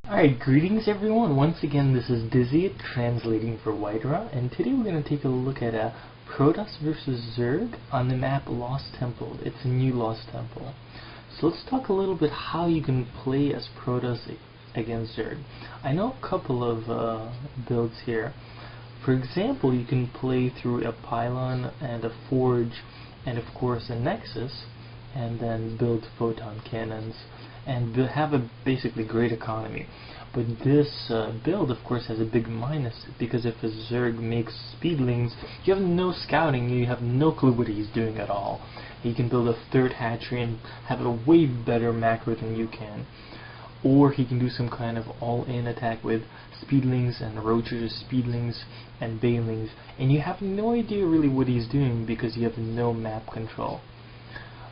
Alright, greetings everyone. Once again, this is Dizzy translating for Whitera, and today we're going to take a look at Protoss versus Zerg on the map Lost Temple. It's a new Lost Temple. So let's talk a little bit how you can play as Protoss against Zerg. I know a couple of builds here. For example, you can play through a pylon and a forge and of course a nexus, and then build photon cannons and have a basically great economy. But this build of course has a big minus, because if a Zerg makes speedlings, you have no scouting, you have no clue what he's doing at all. He can build a third hatchery and have a way better macro than you can. Or he can do some kind of all-in attack with speedlings and roaches, speedlings and banelings, and you have no idea really what he's doing because you have no map control.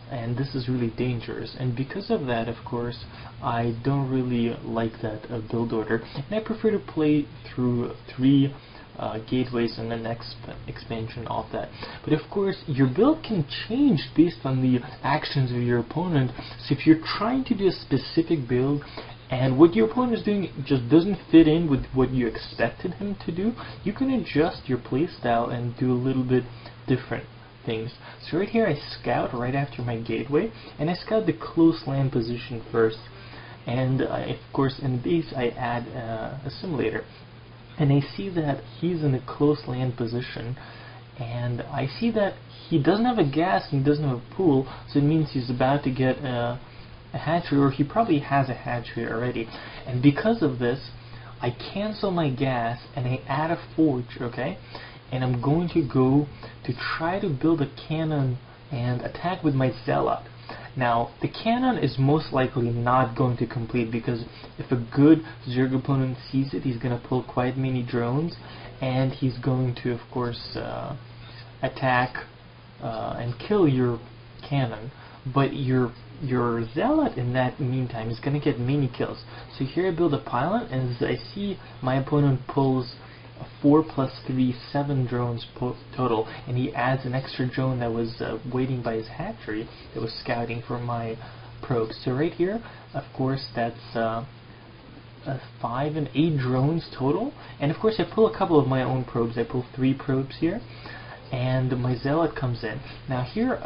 And this is really dangerous, and because of that, of course, I don't really like that build order, and I prefer to play through 3 gateways and the next expansion of that. But of course, your build can change based on the actions of your opponent. So if you're trying to do a specific build and what your opponent is doing just doesn't fit in with what you expected him to do, you can adjust your playstyle and do a little bit different things. So right here I scout right after my gateway, and I scout the close land position first, and of course in base I add a simulator, and I see that he's in a close land position, and I see that he doesn't have a gas and he doesn't have a pool, so it means he's about to get a hatchery, or he probably has a hatchery already. And because of this, I cancel my gas and I add a forge, okay? And I'm going to go to try to build a cannon and attack with my zealot. Now, the cannon is most likely not going to complete, because if a good Zerg opponent sees it, he's going to pull quite many drones, and he's going to, of course, attack and kill your cannon. But your zealot in that meantime is going to get many kills. So here I build a pylon, and as I see my opponent pulls 4 plus 3, 7 drones total, and he adds an extra drone that was waiting by his hatchery that was scouting for my probes. So right here, of course, that's 5 and 8 drones total, and of course I pull a couple of my own probes. I pull 3 probes here, and my zealot comes in. Now here,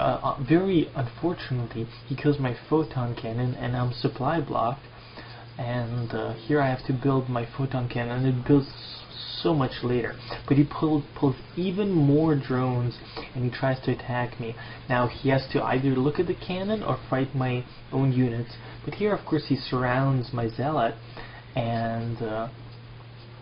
very unfortunately, he kills my photon cannon, and I'm supply blocked, and here I have to build my photon cannon, and it builds so much later. But he pulls even more drones, and he tries to attack me. Now he has to either look at the cannon or fight my own units. But here, of course, he surrounds my zealot, and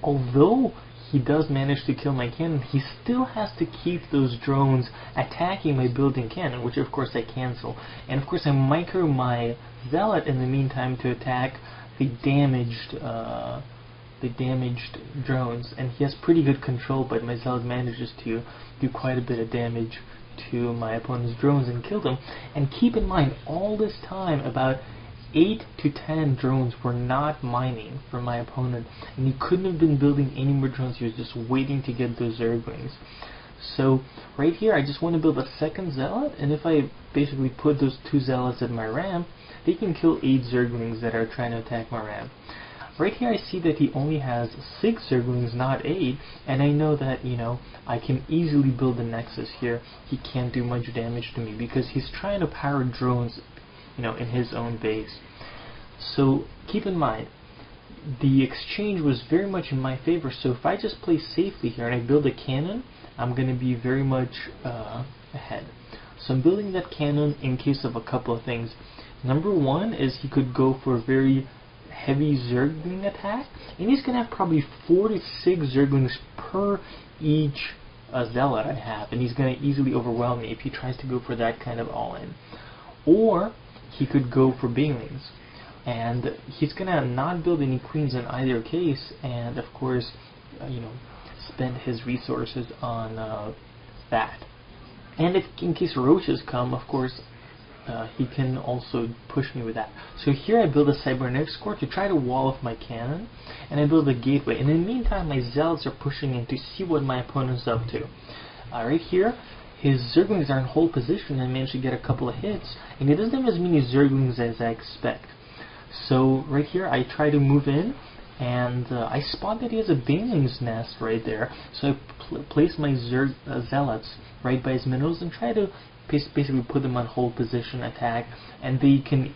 although he does manage to kill my cannon, he still has to keep those drones attacking my building cannon, which of course I cancel. And of course I micro my zealot in the meantime to attack the damaged drones, and he has pretty good control, but my zealot manages to do quite a bit of damage to my opponent's drones and kill them. And keep in mind, all this time about 8 to 10 drones were not mining for my opponent, and he couldn't have been building any more drones. He was just waiting to get those Zerglings. So right here I just want to build a second zealot, and if I basically put those 2 zealots at my ramp, they can kill 8 Zerglings that are trying to attack my ramp. Right here I see that he only has 6 Zerglings, not 8, and I know that, you know, I can easily build a nexus here. He can't do much damage to me because he's trying to power drones, you know, in his own base. So keep in mind, the exchange was very much in my favor, so if I just play safely here and I build a cannon, I'm going to be very much ahead. So I'm building that cannon in case of a couple of things. Number one is he could go for a very heavy Zergling attack, and he's going to have probably 4 to 6 Zerglings per each zealot I have, and he's going to easily overwhelm me if he tries to go for that kind of all-in. Or he could go for banelings, and he's going to not build any queens in either case, and of course, you know, spend his resources on that. And if in case roaches come, of course, he can also push me with that. So here I build a cybernetics core to try to wall off my cannon, and I build a gateway. And in the meantime, my zealots are pushing in to see what my opponent's up to. Right here, his Zerglings are in hold position, and I managed to get a couple of hits, and he doesn't have as many Zerglings as I expect. So right here I try to move in, And I spot that he has a Baneling's nest right there, so I place my Zealots right by his minerals and try to basically put them on hold position attack, and they can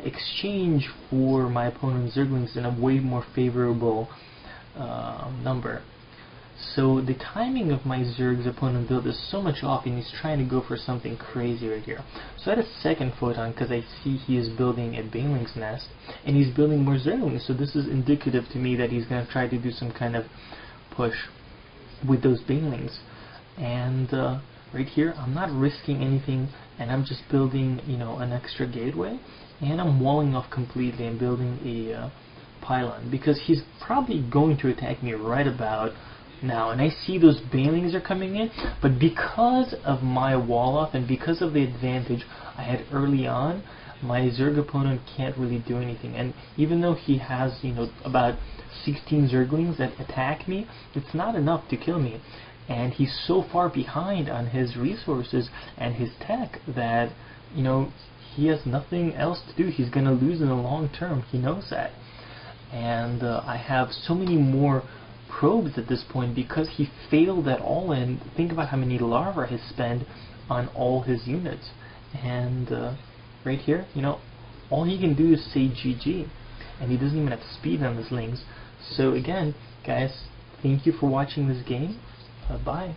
exchange for my opponent's Zerglings in a way more favorable number. So the timing of my Zerg's opponent build is so much off, and he's trying to go for something crazy right here. So I had a second photon because I see he is building a Baneling's nest, and he's building more Zerglings. So this is indicative to me that he's going to try to do some kind of push with those Banelings. And right here, I'm not risking anything, and I'm just building, you know, an extra gateway, and I'm walling off completely and building a pylon because he's probably going to attack me right about now, and I see those Banelings are coming in, but because of my wall off and because of the advantage I had early on, my Zerg opponent can't really do anything. And even though he has, you know, about 16 Zerglings that attack me, it's not enough to kill me. And he's so far behind on his resources and his tech that, you know, he has nothing else to do. He's gonna lose in the long term. He knows that. And I have so many more probes at this point because he failed at all, and think about how many larvae he spent on all his units. And right here, you know, all he can do is say GG, and he doesn't even have speed on his lings. So again, guys, thank you for watching this game. Bye.